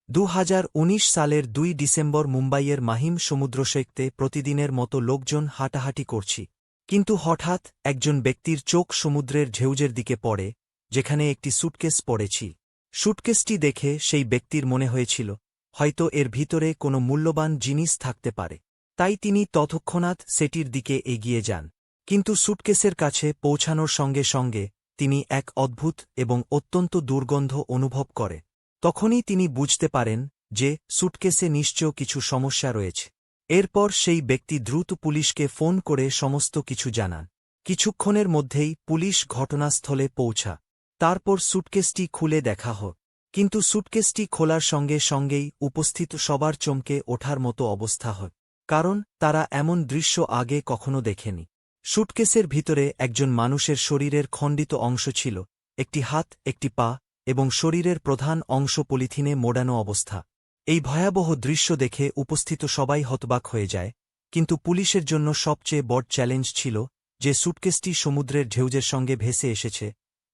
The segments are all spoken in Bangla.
2019 সালের 2 ডিসেম্বর মুম্বাইয়ের মাহিম সমুদ্রসৈকতে প্রতিদিনের মতো লোকজন হাঁটাহাঁটি করছি, কিন্তু হঠাৎ একজন ব্যক্তির চোখ সমুদ্রের ঢেউজের দিকে পড়ে, যেখানে একটি সুটকেস পড়েছি। সুটকেসটি দেখে সেই ব্যক্তির মনে হয়েছিল হয়তো এর ভিতরে কোনো মূল্যবান জিনিস থাকতে পারে, তাই তিনি তৎক্ষণাৎ সেটির দিকে এগিয়ে যান। কিন্তু সুটকেসের কাছে পৌঁছানোর সঙ্গে সঙ্গে তিনি এক অদ্ভুত এবং অত্যন্ত দুর্গন্ধ অনুভব করে। তখনই তিনি বুঝতে পারেন যে সুটকেসে নিশ্চয় কিছু সমস্যা রয়েছে। এরপর সেই ব্যক্তি দ্রুত পুলিশকে ফোন করে সমস্ত কিছু জানান। কিছুক্ষণের মধ্যেই পুলিশ ঘটনাস্থলে পৌঁছা। তারপর সুটকেসটি খুলে দেখা হয়, কিন্তু সুটকেসটি খোলার সঙ্গে সঙ্গেই উপস্থিত সবার চমকে ওঠার মতো অবস্থা হয়, কারণ তারা এমন দৃশ্য আগে কখনো দেখেনি। সুটকেসের ভিতরে একজন মানুষের শরীরের খণ্ডিত অংশ ছিল, একটি হাত, একটি পা এবং শরীরের প্রধান অংশ পলিথিনে মোড়ানো অবস্থা। এই ভয়াবহ দৃশ্য দেখে উপস্থিত সবাই হতবাক হয়ে যায়, কিন্তু পুলিশের জন্য সবচেয়ে বড় চ্যালেঞ্জ ছিল যে সুটকেসটি সমুদ্রের ঢেউজের সঙ্গে ভেসে এসেছে,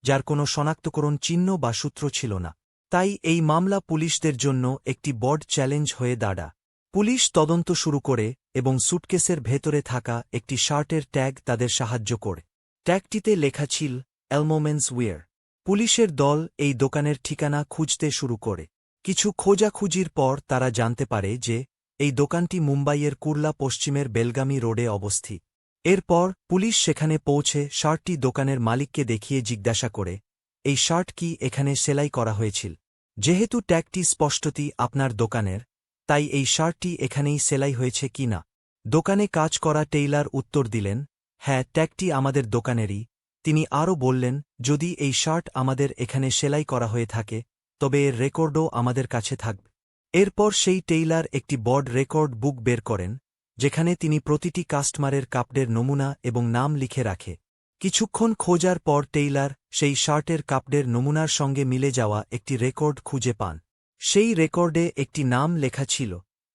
যার কোনো শনাক্তকরণ চিহ্ন বা সূত্র ছিল না। তাই এই মামলা পুলিশদের জন্য একটি বড় চ্যালেঞ্জ হয়ে দাঁড়া। পুলিশ তদন্ত শুরু করে এবং সুটকেসের ভেতরে থাকা একটি শার্টের ট্যাগ তাদের সাহায্য করে। ট্যাগটিতে লেখা ছিল এলমোমেন্স ওয়্যার। পুলিশের দল এই দোকানের ঠিকানা খুঁজতে শুরু করে। কিছু খোঁজাখুঁজির পর তারা জানতে পারে যে এই দোকানটি মুম্বাইয়ের কুর্লা পশ্চিমের বেলগামি রোডে অবস্থিত। এরপর পুলিশ সেখানে পৌঁছে শার্টটি দোকানের মালিককে দেখিয়ে জিজ্ঞাসা করে, এই শার্ট কি এখানে সেলাই করা হয়েছিল? যেহেতু ট্যাগটি স্পষ্টতই আপনার দোকানের, তাই এই শার্টটি এখানেই সেলাই হয়েছে কি না? দোকানে কাজ করা টেইলার উত্তর দিলেন, হ্যাঁ, ট্যাগটি আমাদের দোকানেরই। তিনি আরও বললেন, যদি এই শার্ট আমাদের এখানে সেলাই করা হয়ে থাকে, তবে এর রেকর্ডও আমাদের কাছে থাকবে। এরপর সেই টেইলার একটি বড় রেকর্ড বুক বের করেন, যেখানে তিনি প্রতিটি কাস্টমারের কাপড়ের নমুনা এবং নাম লিখে রাখে। কিছুক্ষণ খোঁজার পর টেইলার সেই শার্টের কাপড়ের নমুনার সঙ্গে মিলে যাওয়া একটি রেকর্ড খুঁজে পান। সেই রেকর্ডে একটি নাম লেখা ছিল,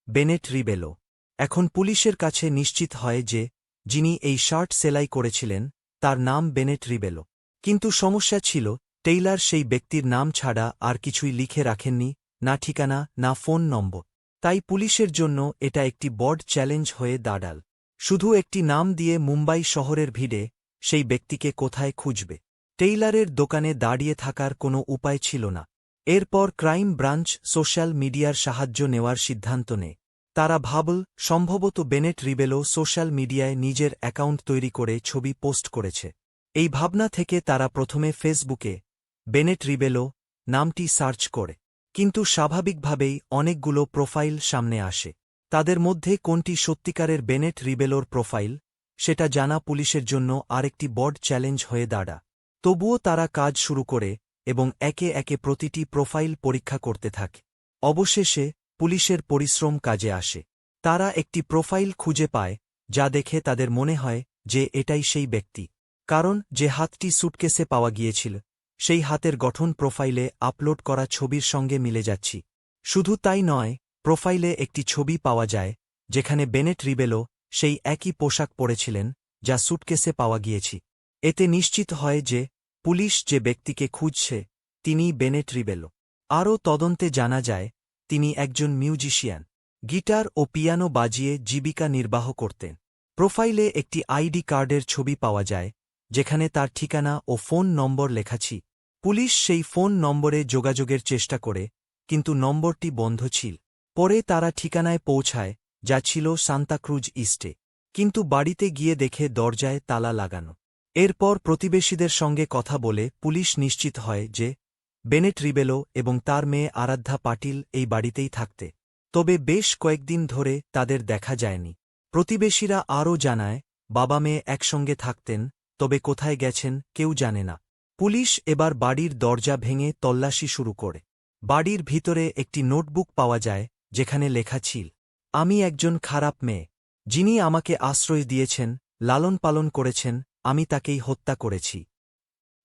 বেনেট রিবেলো। এখন পুলিশের কাছে নিশ্চিত হয় যে যিনি এই শার্ট সেলাই করেছিলেন তার নাম বেনেট রিবেলো। কিন্তু সমস্যা ছিল, টেইলার সেই ব্যক্তির নাম ছাড়া আর কিছুই লিখে রাখেননি, না ঠিকানা, না ফোন নম্বর। তাই পুলিশের জন্য এটা একটি বড় চ্যালেঞ্জ হয়ে দাঁড়াল। শুধু একটি নাম দিয়ে মুম্বাই শহরের ভিড়ে সেই ব্যক্তিকে কোথায় খুঁজবে? টেইলারের দোকানে দাঁড়িয়ে থাকার কোনো উপায় ছিল না। এরপর ক্রাইম ব্রাঞ্চ সোশ্যাল মিডিয়ার সাহায্য নেওয়ার সিদ্ধান্ত নেয়। তারা ভাবল সম্ভবত বেনেট রিবেলো সোশ্যাল মিডিয়ায় নিজের অ্যাকাউন্ট তৈরি করে ছবি পোস্ট করেছে। এই ভাবনা থেকে তারা প্রথমে ফেসবুকে বেনেট রিবেলো নামটি সার্চ করে, কিন্তু স্বাভাবিকভাবেই অনেকগুলো প্রোফাইল সামনে আসে। তাদের মধ্যে কোনটি সত্যিকারের বেনেট রিবেলোর প্রোফাইল, সেটা জানা পুলিশের জন্য আরেকটি বড় চ্যালেঞ্জ হয়ে দাঁড়া। তবুও তারা কাজ শুরু করে এবং একে একে প্রতিটি প্রোফাইল পরীক্ষা করতে থাকে। অবশেষে পুলিশের পরিশ্রম কাজে আসে। তারা একটি প্রোফাইল খুঁজে পায়, যা দেখে তাদের মনে হয় যে এটাই সেই ব্যক্তি, কারণ যে হাতটি সুটকেসে পাওয়া গিয়েছিল সেই হাতের গঠন প্রোফাইলে আপলোড করা ছবির সঙ্গে মিলে যাচ্ছি। শুধু তাই নয়, প্রোফাইলে একটি ছবি পাওয়া যায় যেখানে বেনেট রিবেলো সেই একই পোশাক পরেছিলেন যা সুটকেসে পাওয়া গিয়েছি। এতে নিশ্চিত হয় যে পুলিশ যে ব্যক্তিকে খুঁজছে তিনিই বেনেট রিবেলো। আরও তদন্তে জানা যায় তিনি একজন মিউজিশিয়ান, গিটার ও পিয়ানো বাজিয়ে জীবিকা নির্বাহ করতেন। প্রোফাইলে একটি আইডি কার্ডের ছবি পাওয়া যায় যেখানে তার ঠিকানা ও ফোন নম্বর লেখা ছিল। পুলিশ সেই ফোন নম্বরে যোগাযোগের চেষ্টা করে, কিন্তু নম্বরটি বন্ধ ছিল। পরে তারা ঠিকানায় পৌঁছায়, যা ছিল সান্তাক্রুজ ইস্টে, কিন্তু বাড়িতে গিয়ে দেখে দরজায় তালা লাগানো। এরপর প্রতিবেশীদের সঙ্গে কথা বলে পুলিশ নিশ্চিত হয় যে বেনেট রিবেলো এবং তার মেয়ে আরাধ্যা পাটিল এই বাড়িতেই থাকতে। তবে বেশ কয়েকদিন ধরে তাদের দেখা যায়নি। প্রতিবেশীরা আরও জানায় বাবা মেয়ে একসঙ্গে থাকতেন, তবে কোথায় গেছেন কেউ জানে না। পুলিশ এবার বাড়ির দরজা ভেঙে তল্লাশি শুরু করে। বাড়ির ভিতরে একটি নোটবুক পাওয়া যায় যেখানে লেখা ছিল, আমি একজন খারাপ মেয়ে। যিনি আমাকে আশ্রয় দিয়েছেন, লালন পালন করেছেন, আমি তাকেই হত্যা করেছি।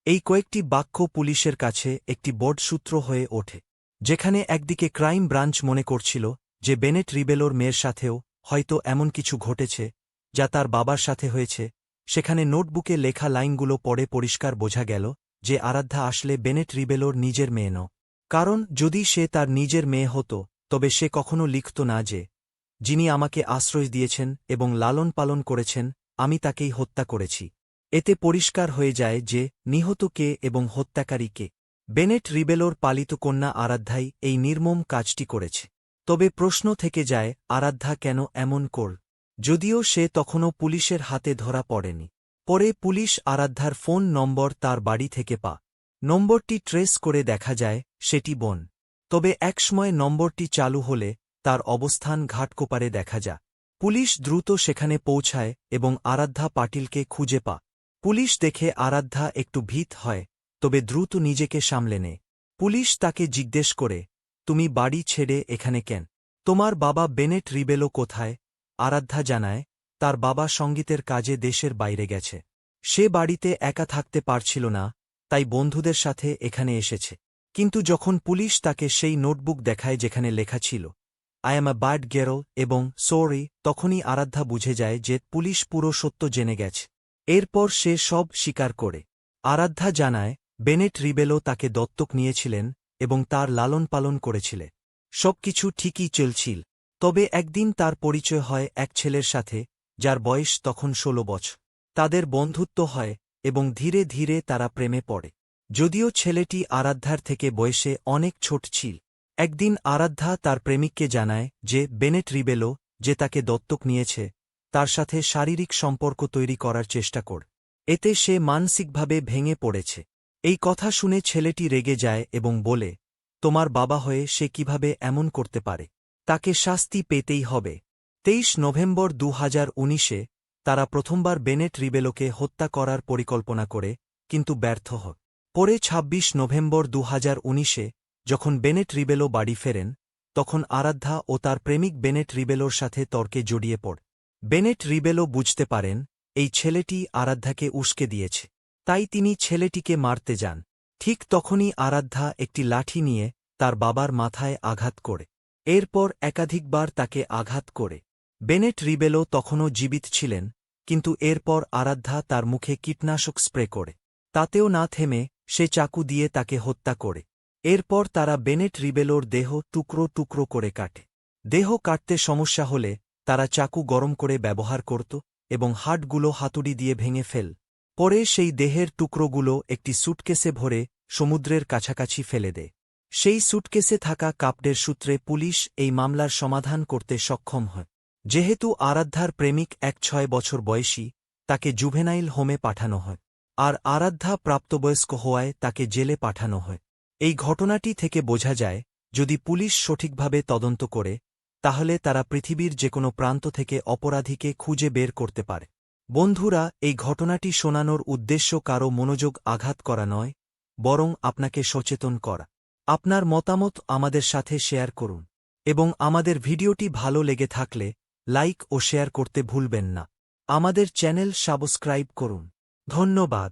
এই কয়েকটি বাক্য পুলিশের কাছে একটি বড় সূত্র হয়ে ওঠে। যেখানে একদিকে ক্রাইম ব্রাঞ্চ মনে করছিল যে বেনেট রিবেলোর মেয়ের সাথেও হয়তো এমন কিছু ঘটেছে যা তার বাবার সাথে হয়েছে, সেখানে নোটবুকে লেখা লাইনগুলো পড়ে পরিষ্কার বোঝা গেল যে আরাধ্যা আসলে বেনেট রিবেলোর নিজের মেয়ে নয়। কারণ যদি সে তার নিজের মেয়ে হতো তবে সে কখনো লিখত না যে, যিনি আমাকে আশ্রয় দিয়েছেন এবং লালন পালন করেছেন, আমি তাকেই হত্যা করেছি। এতে পরিষ্কার হয়ে যায় যে নিহত কে এবং হত্যাকারী কে। বেনেট রিবেলোর পালিত কন্যা আরাধ্যাই এই নির্মম কাজটি করেছে। তবে প্রশ্ন থেকে যায়, আরাধ্যা কেন এমন করল? যদিও সে তখনও পুলিশের হাতে ধরা পড়েনি। পরে পুলিশ আরাধ্যার ফোন নম্বর তার বাড়ি থেকে নম্বরটি ট্রেস করে দেখা যায় সেটি বোন। তবে একসময় নম্বরটি চালু হলে তার অবস্থান ঘাটকোপারে দেখা যায়। পুলিশ দ্রুত সেখানে পৌঁছায় এবং আরাধ্যা পাটিলকে খুঁজে পুলিশ দেখে আরাধ্যা একটু ভীত হয়, তবে দ্রুত নিজেকে সামলে নেয়। পুলিশ তাকে জিজ্ঞেস করে, তুমি বাড়ি ছেড়ে এখানে কেন? তোমার বাবা বেনেট রিবেলো কোথায়? আরাধ্যা জানায়, তার বাবা সঙ্গীতের কাজে দেশের বাইরে গেছে। সে বাড়িতে একা থাকতে পারছিল না, তাই বন্ধুদের সাথে এখানে এসেছে। কিন্তু যখন পুলিশ তাকে সেই নোটবুক দেখায় যেখানে লেখা ছিল, I am a bad girl এবং সরি, তখনই আরাধ্যা বুঝে যায় যে পুলিশ পুরো সত্য জেনে গেছে। এরপর সে সব স্বীকার করে। আরাধ্যা জানায়, বেনেট রিবেলো তাকে দত্তক নিয়েছিলেন এবং তার লালন পালন করেছিলেন। সবকিছু ঠিকই চলছিল। তবে একদিন তার পরিচয় হয় এক ছেলের সাথে, যার বয়স তখন 16 বছর। তাদের বন্ধুত্ব হয় এবং ধীরে ধীরে তারা প্রেমে পড়ে। যদিও ছেলেটি আরাধ্যার থেকে বয়সে অনেক ছোট ছিল। একদিন আরাধ্যা তার প্রেমিককে জানায় যে বেনেট রিবেলো, যে তাকে দত্তক নিয়েছে, তার সাথে শারীরিক সম্পর্ক তৈরি করার চেষ্টা করে। এতে সে মানসিকভাবে ভেঙে পড়েছে। এই কথা শুনে ছেলেটি রেগে যায় এবং বলে, তোমার বাবা হয়ে সে কিভাবে এমন করতে পারে? তাকে শাস্তি পেতেই হবে। 23 নভেম্বর 2019-এ তারা প্রথমবার বেনেট রিবেলোকে হত্যা করার পরিকল্পনা করে, কিন্তু ব্যর্থ হয়। পরে 26 নভেম্বর 2019-এ যখন বেনেট রিবেলো বাড়ি ফেরেন, তখন আরাধ্যা ও তার প্রেমিক বেনেট রিবেলোর সাথে তর্কে জড়িয়ে পড়ে। বেনেট রিবেলো বুঝতে পারেন এই ছেলেটি আরাধ্যাকে উস্কে দিয়েছে, তাই তিনি ছেলেটিকে মারতে যান। ঠিক তখনই আরাধ্যা একটি লাঠি নিয়ে তার বাবার মাথায় আঘাত করে। এরপর একাধিকবার তাকে আঘাত করে। বেনেট রিবেলো তখনও জীবিত ছিলেন, কিন্তু এরপর আরাধ্যা তার মুখে কীটনাশক স্প্রে করে। তাতেও না থেমে সে চাকু দিয়ে তাকে হত্যা করে। এরপর তারা বেনেট রিবেলোর দেহ টুকরো টুকরো করে কাটে। দেহ কাটতে সমস্যা হলে তারা চাকু গরম করে ব্যবহার করত এবং হাড়গুলো হাতুড়ি দিয়ে ভেঙে ফেল। পরে সেই দেহের টুকরোগুলো একটি সুটকেসে ভরে সমুদ্রের কাছাকাছি ফেলে দেয়। সেই সুটকেসে থাকা কাপড়ের সূত্রে পুলিশ এই মামলার সমাধান করতে সক্ষম হয়। যেহেতু আরাধ্যার প্রেমিক 6 বছর বয়সী, তাকে জুভেনাইল হোমে পাঠানো হয়। আর আরাধ্যা প্রাপ্তবয়স্ক হওয়ায় তাকে জেলে পাঠানো হয়। এই ঘটনাটি থেকে বোঝা যায়, যদি পুলিশ সঠিকভাবে তদন্ত করে, তাহলে তারা পৃথিবীর যেকোনো প্রান্ত থেকে অপরাধীকে খুঁজে বের করতে পারে। বন্ধুরা, এই ঘটনাটি শোনানোর উদ্দেশ্য কারও মনোযোগ আঘাত করা নয়, বরং আপনাকে সচেতন করা। আপনার মতামত আমাদের সাথে শেয়ার করুন এবং আমাদের ভিডিওটি ভালো লেগে থাকলে লাইক ও শেয়ার করতে ভুলবেন না। আমাদের চ্যানেল সাবস্ক্রাইব করুন। ধন্যবাদ।